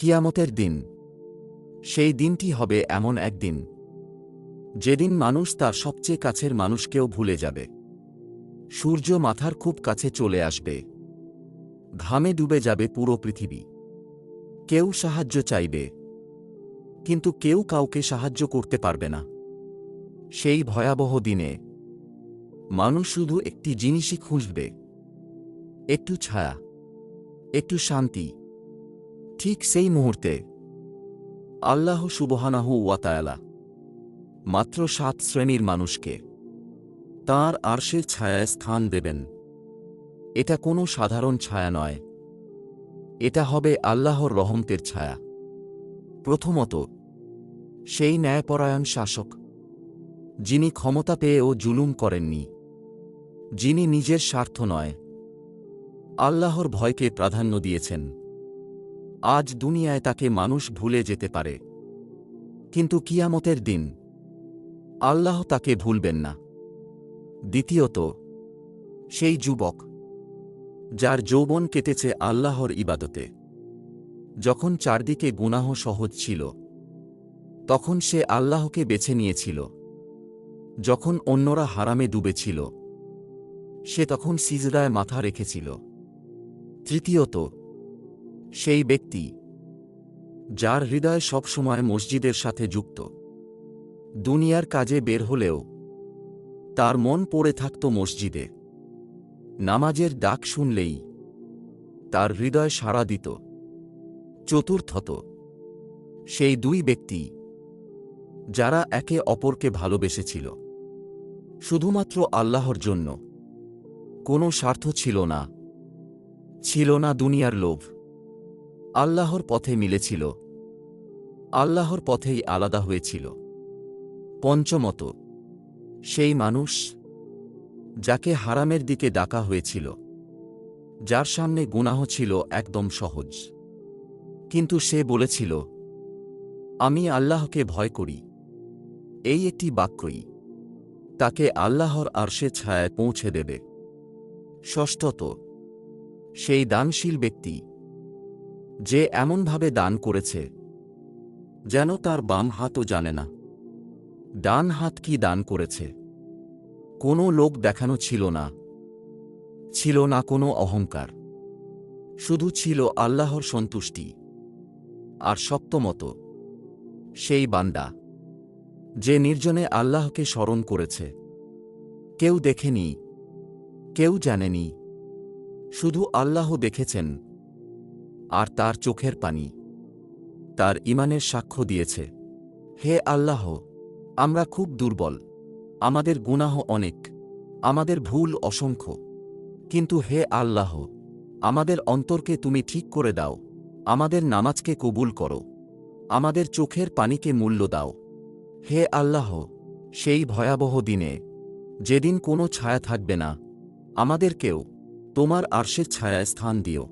কিয়ামতের দিন। সেই দিনটি হবে এমন একদিন যেদিন মানুষ তার সবচেয়ে কাছের মানুষকেও ভুলে যাবে। সূর্য মাথার খুব কাছে চলে আসবে। ঘামে ডুবে যাবে পুরো পৃথিবী। কেউ সাহায্য চাইবে, কিন্তু কেউ কাউকে সাহায্য করতে পারবে না। সেই ভয়াবহ দিনে মানুষ শুধু একটি জিনিসই খুঁজবে, একটু ছায়া, একটু শান্তি। ঠিক সেই মুহূর্তে আল্লাহ সুবহানাহু ওয়া তাআলা মাত্র 7 শ্রেণীর মানুষকে তাঁর আরশের ছায়ায় স্থান দেবেন। এটা কোনো সাধারণ ছায়া নয়, এটা হবে আল্লাহর রহমতের ছায়া। প্রথমত, সেই ন্যায়পরায়ণ শাসক, যিনি ক্ষমতা পেয়েও জুলুম করেননি, যিনি নিজের স্বার্থ নয়, আল্লাহর ভয়কে প্রাধান্য দিয়েছেন। আজ দুনিয়ায় তাকে মানুষ ভুলে যেতে পারে, কিন্তু কিয়ামতের দিন আল্লাহ তাকে ভুলবেন না। দ্বিতীয়ত, সেই যুবক, যার যৌবন কেটেছে আল্লাহর ইবাদতে। যখন চারদিকে গুনাহ সহজ ছিল, তখন সে আল্লাহকে বেছে নিয়েছিল। যখন অন্যরা হারামে ডুবেছিল, সে তখন সিজদায় মাথা রেখেছিল। তৃতীয়ত, সেই ব্যক্তি, যার হৃদয় সবসময় মসজিদের সাথে যুক্ত। দুনিয়ার কাজে বের হলেও তার মন পড়ে থাকত মসজিদে। নামাজের ডাক শুনলেই তার হৃদয় সাড়া দিত। চতুর্থত, সেই দুই ব্যক্তি, যারা একে অপরকে ভালোবেসেছিল শুধুমাত্র আল্লাহর জন্য। কোনো স্বার্থ ছিল না, ছিল না দুনিয়ার লোভ। আল্লাহর পথে মিলেছিল, আল্লাহর পথেই আলাদা হয়েছিল। পঞ্চমত, সেই মানুষ, যাকে হারামের দিকে ডাকা হয়েছিল, যার সামনে গুনাহ ছিল একদম সহজ, কিন্তু সে বলেছিল, আমি আল্লাহকে ভয় করি। এই একটি বাক্যই তাকে আল্লাহর আরশের ছায়ায় পৌঁছে দেবে। ষষ্ঠত, সেই দানশীল ব্যক্তি, যে এমনভাবে দান করেছে যেন তার বাম হাতও জানে না ডান হাত কি দান করেছে। কোনো লোক দেখানো ছিল না, ছিল না কোনো অহংকার, শুধু ছিল আল্লাহর সন্তুষ্টি। আর সপ্তমত, সেই বান্দা, যে নির্জনে আল্লাহকে স্মরণ করেছে। কেউ দেখেনি, কেউ জানেনি, শুধু আল্লাহ দেখেছেন, আর তার চোখের পানি তার ঈমানের সাক্ষ্য দিয়েছে। হে আল্লাহ, আমরা খুব দুর্বল, আমাদের গুনাহ অনেক, আমাদের ভুল অসংখ্য। কিন্তু হে আল্লাহ, আমাদের অন্তরকে তুমি ঠিক করে দাও, আমাদের নামাজকে কবুল করো, আমাদের চোখের পানিকে মূল্য দাও। হে আল্লাহ, সেই ভয়াবহ দিনে, যেদিন কোনো ছায়া থাকবে না, আমাদেরকেও তোমার আরশের ছায়ায় স্থান দিও।